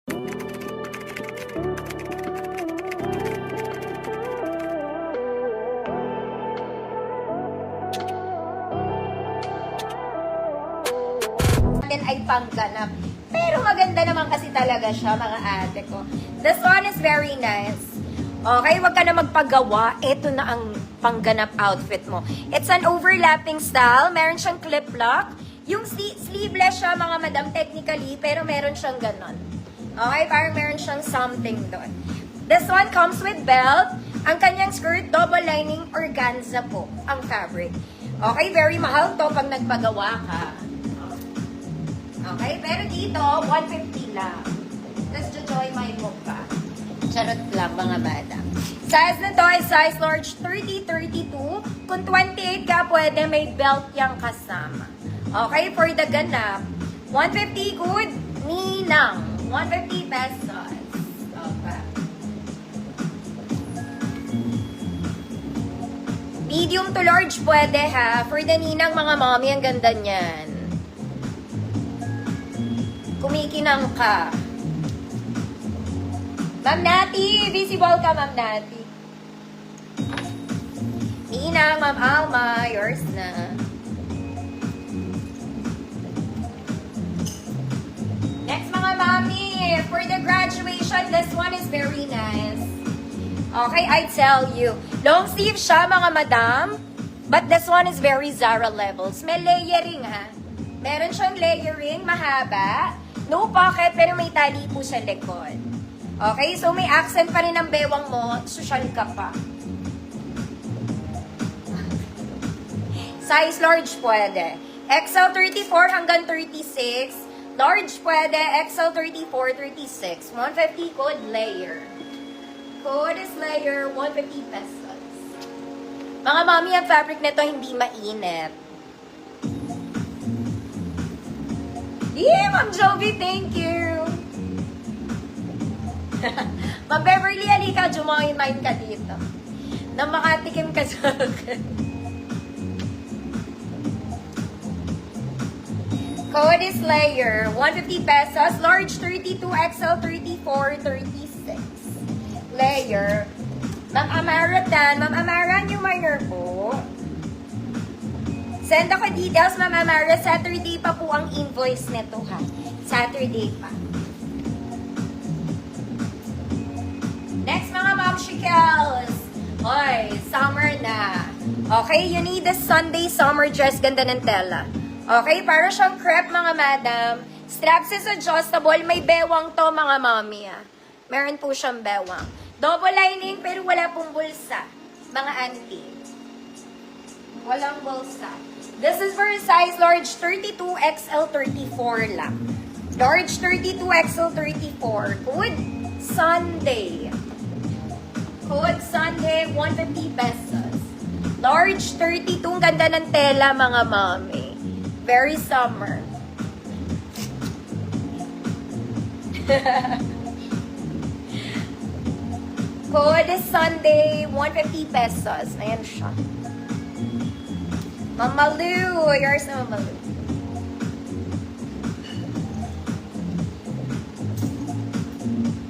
Ay pangganap. Pero maganda naman kasi talaga siya, mga ate ko. This one is very nice. Okay, wag ka na magpagawa. Ito na ang pangganap outfit mo. It's an overlapping style. Meron siyang clip lock. Yung sleeveless siya, mga madam, technically, pero meron siyang ganon. Okay, parang meron siyang something doon. This one comes with belt. Ang kanyang skirt, double lining, organza po ang fabric. Okay, very mahal to pag nagpagawa ka. Okay, pero dito, 150 lang. Tapos jojoy my book pa. Charot lang, mga madam. Size na to is size large 30-32. Kung 28 ka, pwede may belt yang kasama. Okay, for the ganap, 150 good, ninang. 150 pesos. Okay. Medium to large pwede ha. For the ninang, mga mommy, ang ganda niyan. Kumikinang ka. Ma'am Nati, visible ka, Ma'am Nati. Ninang, Ma'am Alma, yours na. Next, mga mami, for the graduation, this one is very nice. Okay, I tell you. Long sleeve siya, mga madam. But this one is very Zara levels. May layering, ha. Meron siyang layering, mahaba. No pocket, pero may tali po sa likod. Okay, so may accent pa rin ang bewang mo, social ka pa. Size large pwede. XL 34 hanggang 36. Large pwede, XL 34, 36. 150 code layer. Code is layer, 150 pesos. Mga mami, ang fabric nito hindi mainit. Yeah, Ma'am Jovi, thank you. Ma'am Beverly, halika, jumain ka dito. Na makatikim ka sa akin. Code is layer, 150 pesos. Large 32, XL 34, 36. Layer. Ma'am Amara Dan. Ma'am Amara, new minor po. Send ako details, Ma'am Amara. Saturday pa po ang invoice nito, ha? Saturday pa. Next, mga Ma'am Shikels. Hoy, summer na. Okay, you need a Sunday summer dress. Ganda ng tela. Okay, para siyang crepe, mga madam. Straps is adjustable. May bewang to, mga mami, ha? Meron po siyang bewang. Double lining, pero wala pong bulsa. Mga auntie. Walang bulsa. This is for size large 32 XL 34 lang. Large 32 XL 34. Code Sunday. Code Sunday, 150 pesos. Large 32. Ang ganda ng tela, mga mami. Very summer. Code is Sunday, 150 pesos. Ayan siya. Mama Lou, yours na Mama Lou.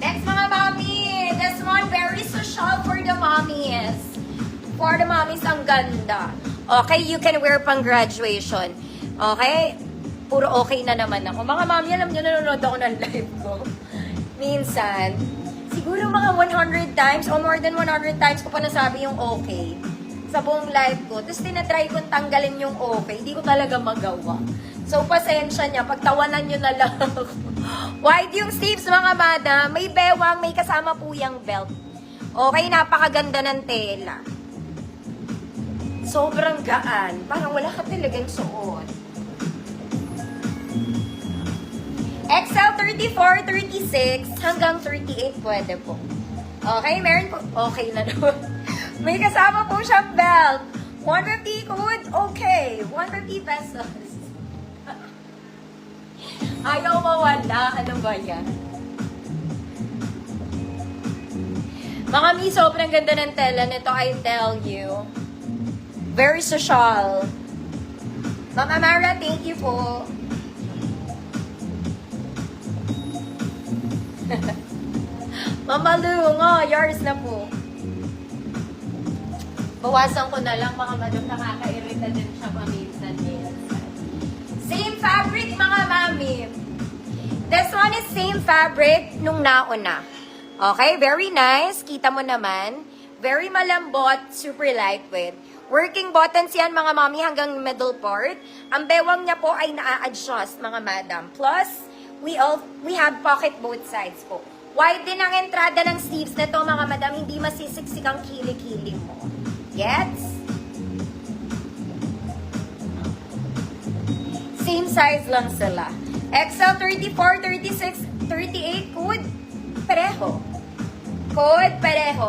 Next, mga mommy. This one, very social for the mommies. For the mommies, ang ganda. Okay, you can wear pang graduation. Okay? Puro okay na naman ako. Mga mommy, alam nyo, nanonood ako ng live ko. Minsan, siguro mga 100 times or more than 100 times ko pa nasabi yung okay sa buong live ko. Tapos tinatry kong tanggalin yung okay. Hindi ko talaga magawa. So, pasensya niya. Pagtawanan nyo na lang. White yung sleeves, mga madam. May bewang, may kasama po yung belt. Okay, napakaganda ng tela. Sobrang gaan. Parang wala ka talagang suot. XL 34, 36, hanggang 38 pwede po. Okay, meron po. Okay na naman. May kasama po siyang belt. 150 code? Okay. 150 pesos. Ayaw mawala. Ano ba yan? Mga mi, sobrang ganda ng tela nito, I tell you. Very social. Ma'am Amara, thank you po. Mama Lu, yours na po. Bawasan ko na lang, mga madam, nakakairita din siya paminsan. Same fabric, mga mami. This one is same fabric nung nauna. Okay, very nice. Kita mo naman. Very malambot, super lightweight. Working buttons yan, mga mami, hanggang middle part. Ang bewang niya po ay naa-adjust, mga madam. Plus, we have pocket both sides po. Wide din ang entrada ng sleeves nito, mga madam. Hindi masisiksik ang kilikili mo. Gets? Same size lang sila. XL 34, 36, 38, code pareho. Code pareho.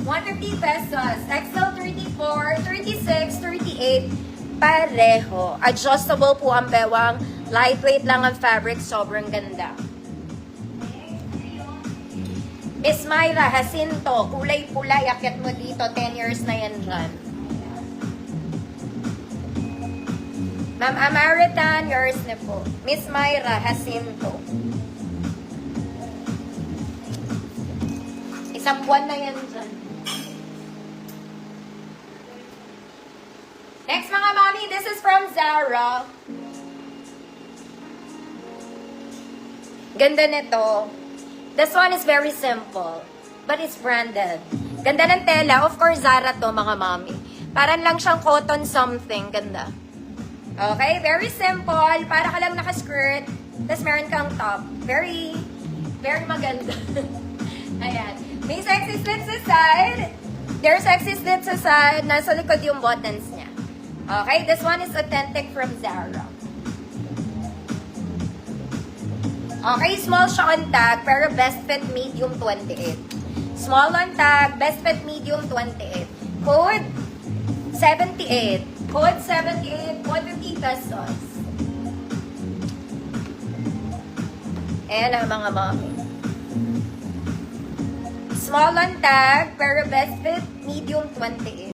150 pesos. XL 34, 36, 38, pareho. Adjustable po ang bewang. Lightweight lang ang fabric. Sobrang ganda. Miss Myra Jacinto, kulay pula, yakit mo dito, 10 years na yan dyan. Ma'am Amaritan, yours na po. Miss Myra Jacinto. Isang buwan na yan dyan. Next, mga mami, this is from Zara. Ganda nito. This one is very simple, but it's branded. Ganda ng tela. Of course, Zara to, mga mami. Parang lang siyang cotton something. Ganda. Okay? Very simple. Para ka lang naka-skirt. Tapos meron kang top. Very, very maganda. Ayan. May sexy slits sa side. There's sexy slits sa side. Nasa likod yung buttons niya. Okay? This one is authentic from Zara. Okay, small siya on tag, pero best fit medium 28. Small on tag, best fit medium 28. Code 78. Code 78, 150 pesos. Ayan ang mga mami. Small on tag, pero best fit medium 28.